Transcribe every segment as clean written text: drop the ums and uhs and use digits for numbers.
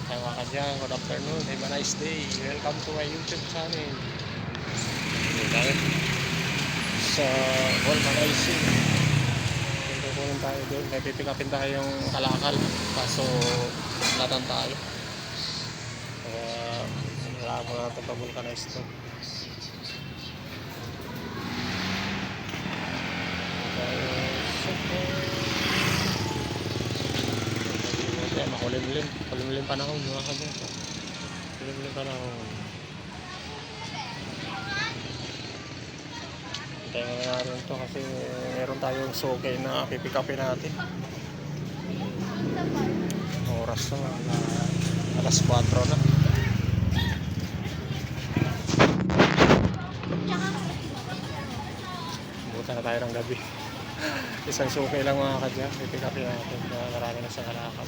Hi mga kadyang, good afternoon, have a nice day. Welcome to my YouTube channel. Dahil sa vulcanizing, kukunin tayo doon. May pipikapin tayo yung kalakal. Kaso latan tayo. Kaya wala mo natin pa-vulcanize to. Kaya makulimlim. Kulimlim panahon mga kadyang. Kulimlim panahon. Kaya nga natin ito kasi meron tayong sukay na pipikapin natin. Oras na alas 4 na. Buta na tayo ng gabi. Isang sukay lang mga kadya, pipikapin natin. Marami na sa kalakal.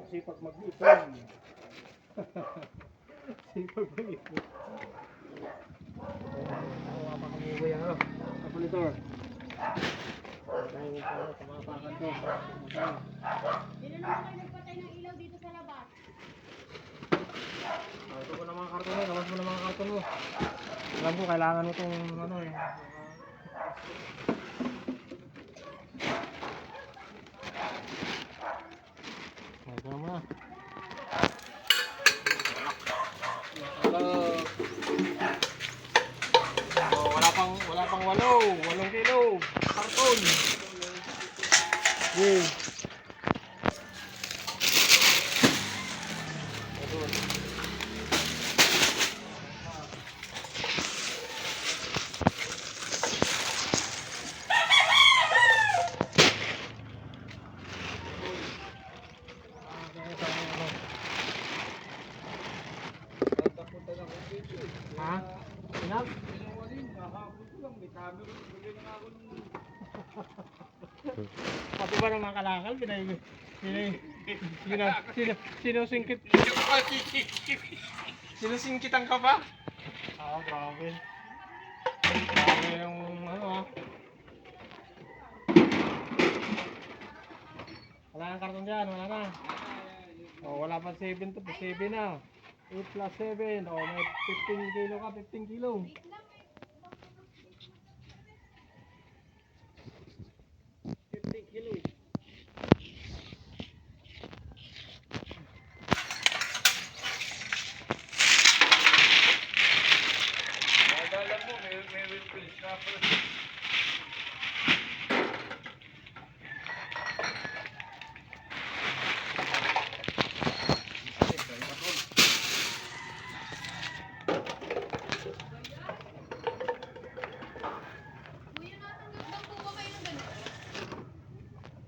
Sipag mag-ipon. Sipag mag-ipon. Wala pa kumuwi ang kalkulator. Dahil tumapakan to. Hindi na naman kayo nagpatay ng ilaw dito sa labas. Ito ko na mga karton mo. Labas mo na mga karton mo. Alam ko kailangan mo itong ano eh. Ito na muna. Oh, wala pang 8 kilo karton. Okay. Ha? Pinag? Pati ba ng mga kalakal? Sinusingkitan ka ba? Ah, grabe. Grabe yung ano ah. Wala nang karton dyan, wala na. Oh, wala pa 7 to, 7 na. 8 plus 7, oh, may 15 kilo ka, 15 kilo. Kuya, natanggap daw po ba kayo ng ganito?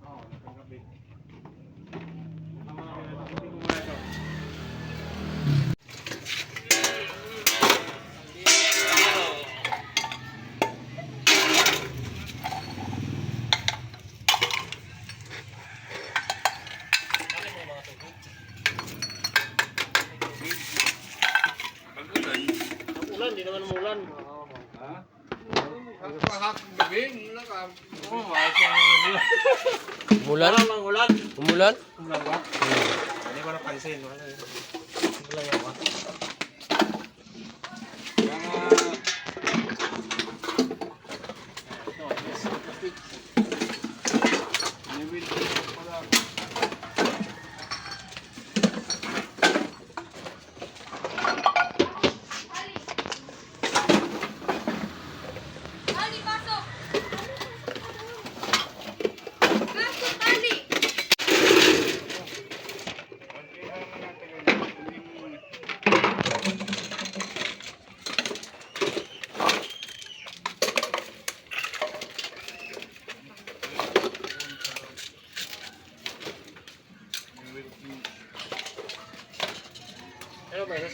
Oo, natanggap din. Tama na kaya, hindi ko muna ito. Ulan, di naman umulan. Ha? Pahak gabi, mula ka. Oo, umulan. Umulan? Umulan? Umulan ba? Hindi ko napansin. Umulan yan ba? Ali, pasok! Pasok, Ali!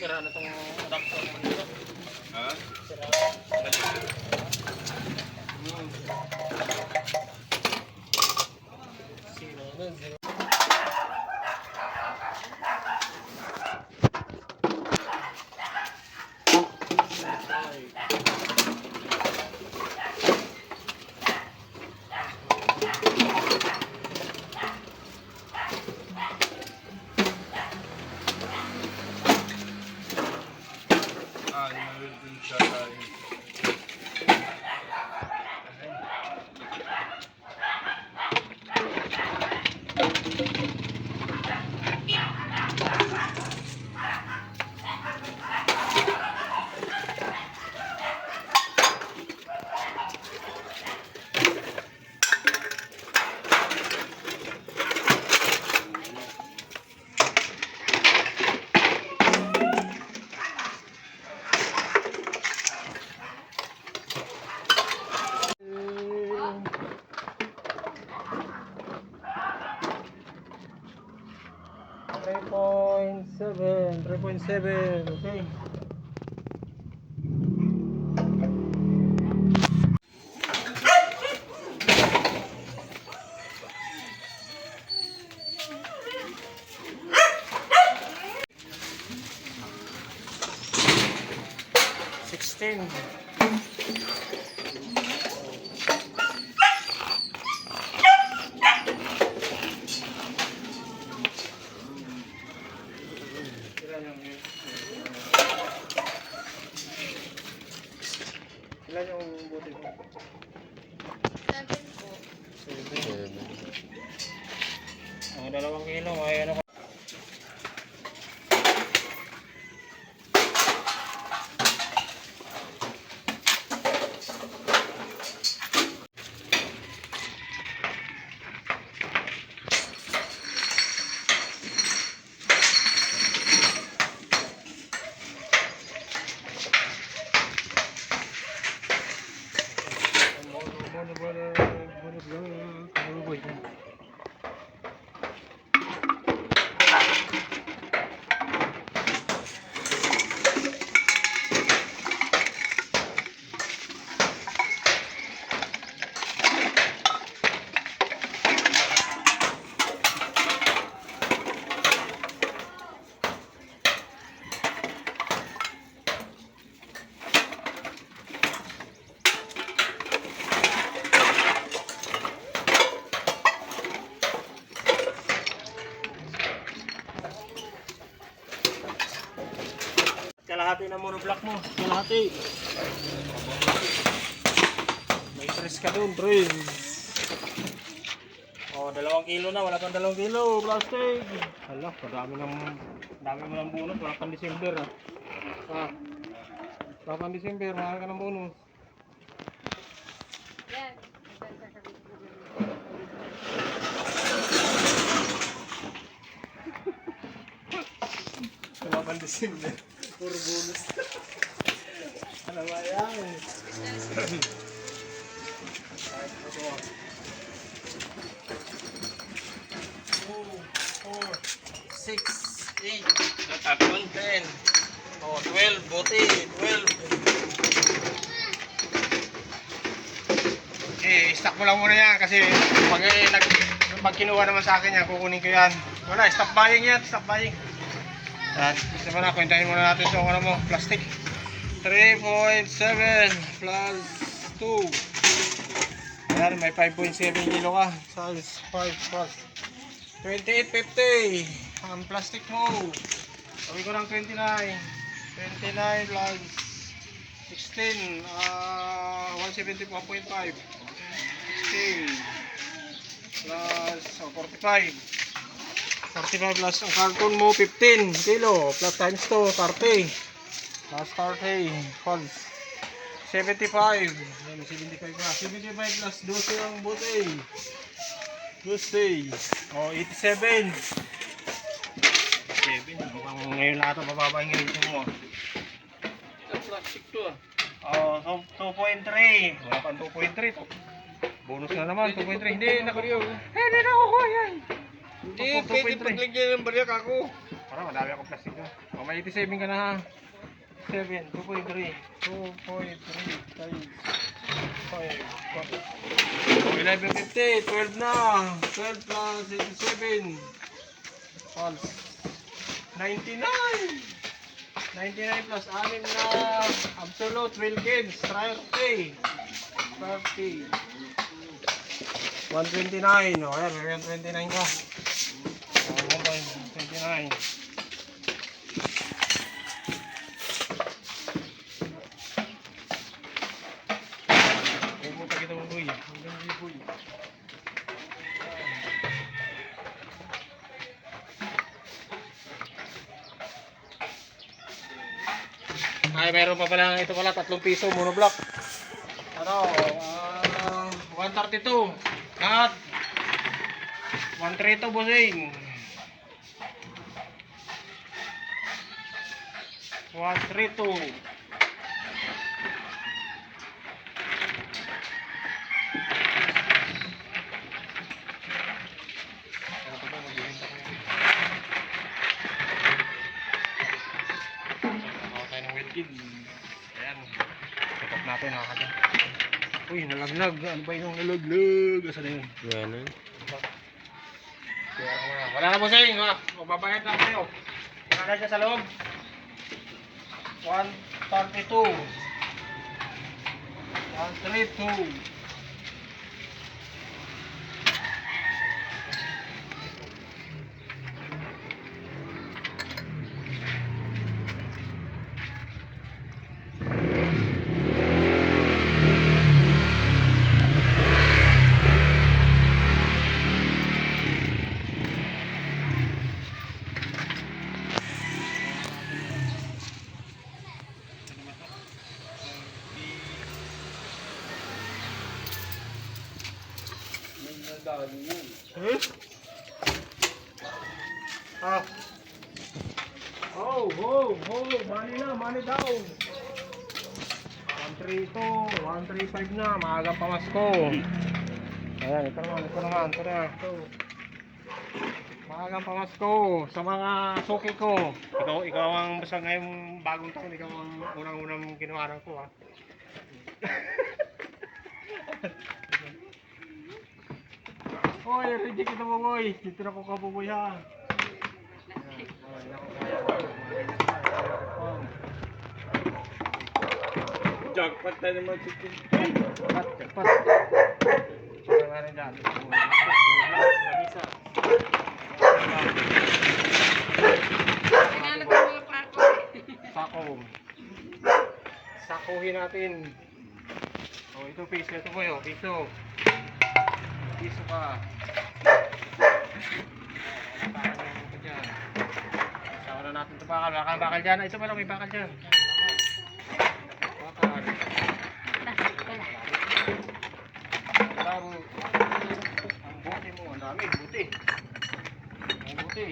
sira na itong adapter mo dito. Ha? Sira. Sira na. Sira. Ah, yung din siya tayo. Three point seven, okay. Sixteen. Ilan yung buti mo? 7 po. 7. Ang 2 kilo, ay ano ka? Kalahati ng monoblock mo. Kalahati. May stress ka dun, Trin. O, 2 kilo na. Wala pang 2 kilo. Plastic. Hala, dami mo ng bonus. Wala pang December, ah. Ah. Wala pang December. Mahal ka ng bonus. Yan. Wala pang December. Puro bonus. Ano ba yan? 6, 8, 10, oh, 12, buti, 12. Stock mo lang muna yan kasi pag kinuha naman sa akin yan, kukunin ko yan. Wala, stop buying yan, stop buying. Yan, gusto mo na, kwentahin muna natin itong ano mo, plastic. 3.7 plus 2. Ayan, may 5.7 kilo ka. Size 5 plus 28.50 ang plastic mo. Sabi ko ng 29 plus 16 174.5 16 plus 45 plus ang karton mo 15 kilo plus times 2 30 plus 30 plus 75 yan 75 na 75 plus 12 ang buti 12 o 87 mukhang ngayon lahat ang mababa yung rating mo. Ito plastic to ah. Oh, so 2.3. Wala pang 2.3. Bonus na naman, 2.3. Hindi, nakuha. Hindi nakuha yan. Hindi, pwede paglagyan ng barya kako. Para madami akong plastic na. O, may 87 ka na ha. 7, 2.3. 2.3 times 5. 11.50. 12 na. 12 plus 87. False. 99. 99 plus 6 na absolute Wilkins. 30. 30. 129. O, ayan. May 129 ka. O, 129. Pumunta kita mo, boy. Hanggang di, boy. Ay, meron pa pala ito pala, 3 piso, monoblock. Ano, 132. Cut. 132, bossing. 132. Ayan. Tutok natin ha kasi. Uy, nalaglag. Ano ba yung nalaglag? Asa na yun? Ganun. Wala na po sa inyo ha. Magbabayad na kayo. Wala na siya sa loob. 132. 132. Hmm? Ah. Oh, money na, money down. 132, 135 na, maagang pamasko. Ayan, ito naman, ito na. Maagang pamasko sa mga suki ko. Ikaw ang basta ngayong bagong taon, ikaw ang unang-unang kinuhanan ko ha. Hoy, reject ito mo, boy. Dito na ko kabuboy ha. Jackpot tayo naman si Kim. Jackpot. Ano nga rin dyan? Isa. Pinalog ko mga pako. Sako. Sakuhin natin. Oh, ito piso. Ito po yun. Piso. Piso ka. Sama na natin ito bakal. Wala kang bakal dyan. Ito pa lang may bakal dyan. Bakal. Laro. Ang buti mo. Ang dami. Buti. Ang buti.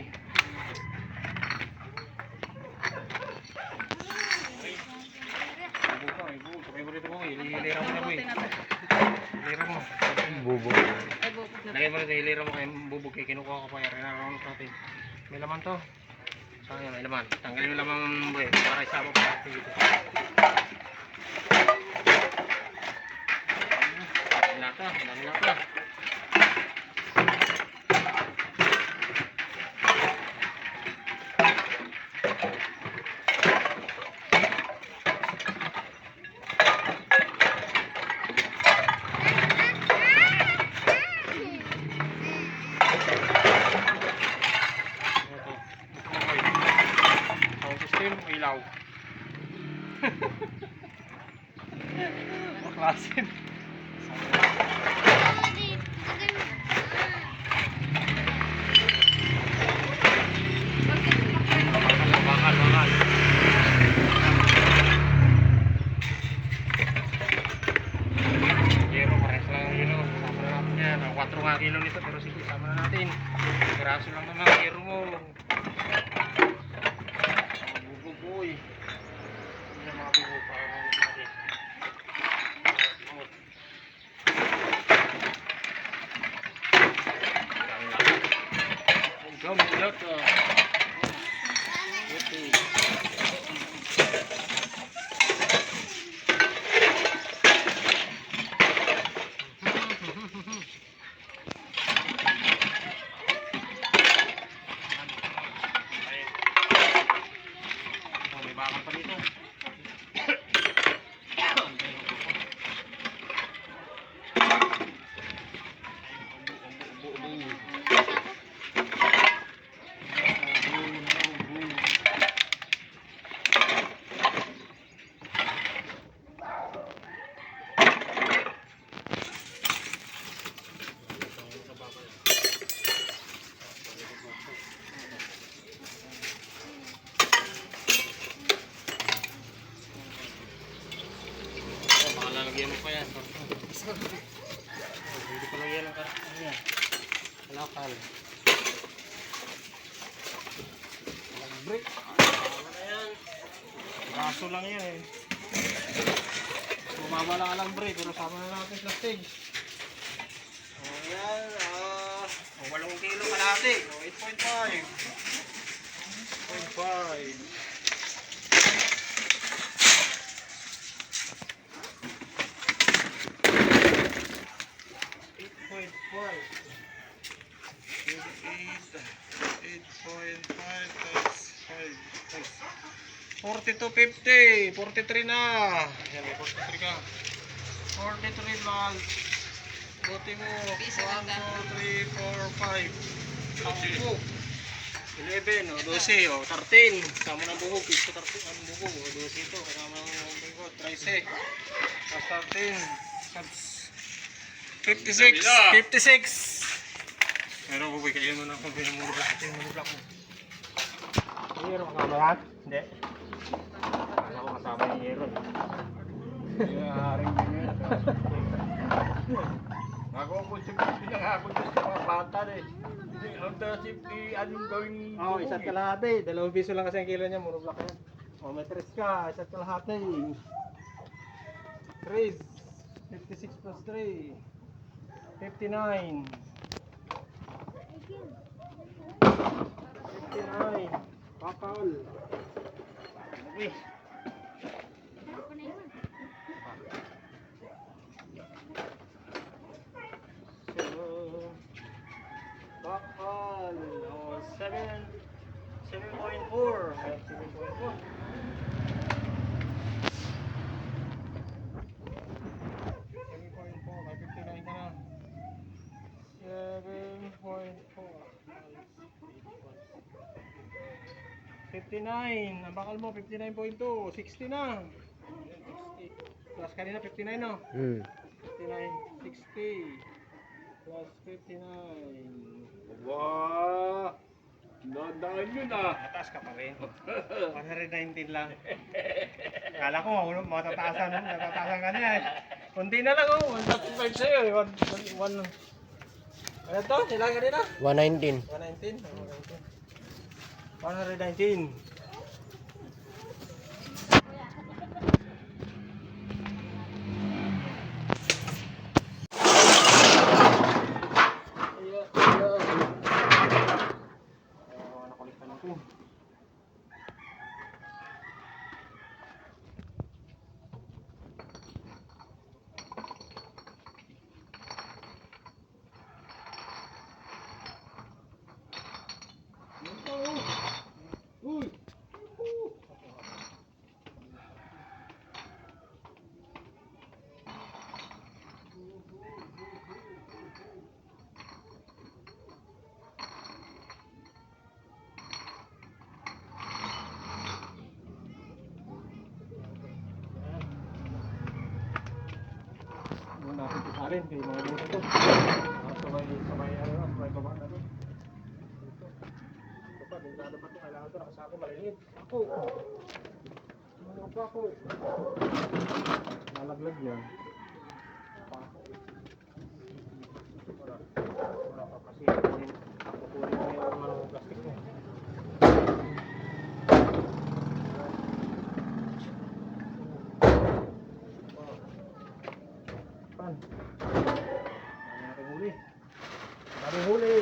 May buko. Favorite mo. Hilira mo na mo eh. Hilira mo. Bubog. Ay, bukod na. Lagay mo rin sa hilira mo kay bubog kay kinukuha ko pa yan. Rinarawan natin. May laman to. Saan yan? May laman. Tanggalin yung laman mo eh. Para isama pa natin dito. Lata. Dami lata. Ilaw. Maklasin. Bakal. Yero, pares lang yun o. Sama na natin yan. 4 nga kilo nito pero sige, sama na natin. Piraso lang naman, yero mo. Bubugoy. Hindi na mga bubo para natin. Ang gamulot Hindi pa lang yan ang karton niya. Kalakal. Walang brake. Tama na yan. Kaso lang yan eh. Bumaba lang ang brake, pero sama na natin sa stage. Ayan, 8 kilo kalahati. 8.5. 8.5. $42.50, 43 na. Yan, may 43 ka. 43 volts. Buti mo. 1, 2, 3, 4, 5. Ang 11, o 12, o 13. Kasama ng buhog. Piso 13 ang buhog. O 12 ito. Kasama ng buhog. 13. Plus 13. 56. Pero buboy kayo muna kung pinamulubak. Ito yung mulubak mo. Hero ka ba yan? Hindi. Ano ko kasama yung hero. Haring din yun. Ako po pinangako dyan sa mga bata eh. Ang tasip anong gawing... Oo, isa't kalahati. 2 piso lang kasi ang kilo niya. Mulubak yan. O may 3 ka. Isa't kalahati. 3. 56 plus 3. 59. 59. Pakal. Okay. So, bakal. O, 7.4. 7.4. 59 ka na. 7.4. 59. Ang bakal mo, 59.2. 60 na. 60. Plus kanina, 59 no? 59. 60. Plus 59. Wow! Nadaan yun ah! Mataas ka pa rin. 119 lang. Kala ko, matataasan ka niya eh. Kunti na lang oh. 135 sa'yo eh. 1. Ano to? Sila kanina? 119. 119? 119. Nakulitan ako. Uy! Doon natin pisarin kay mga buto to. Sabay ano na, sabay baba na to. Ito pa, delikado pa ito. Kailangan ito, nakasako maliit. Ako! Ano pa ako? Nalaglag yan. Pako. Wala pa kasi kukunin mo yung mga plastic mo. Pan. Daming huli. Daming huli.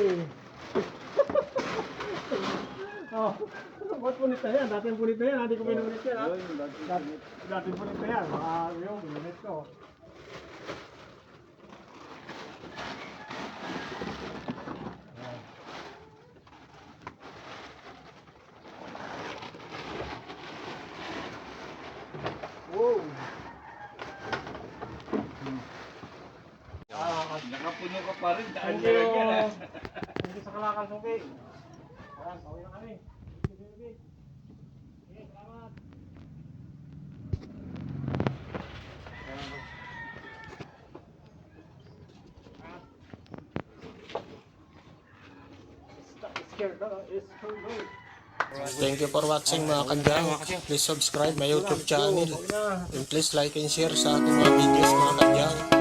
Oh, ba't punit na yan? Dating punit na yan. Hindi ko pinunit yan. Ha? Dating punit na yan. Baka yung pinunit ko. Wow. Nakapuno ka pa rin. Daan Thank you. talaga na. Thank you sa kalakal, Suki. Ayan, pauwi na kami. Sige. Sige, salamat. Thank you for watching mga kanjang. Please subscribe my YouTube channel. And please like and share sa ating mga videos mga kanjang.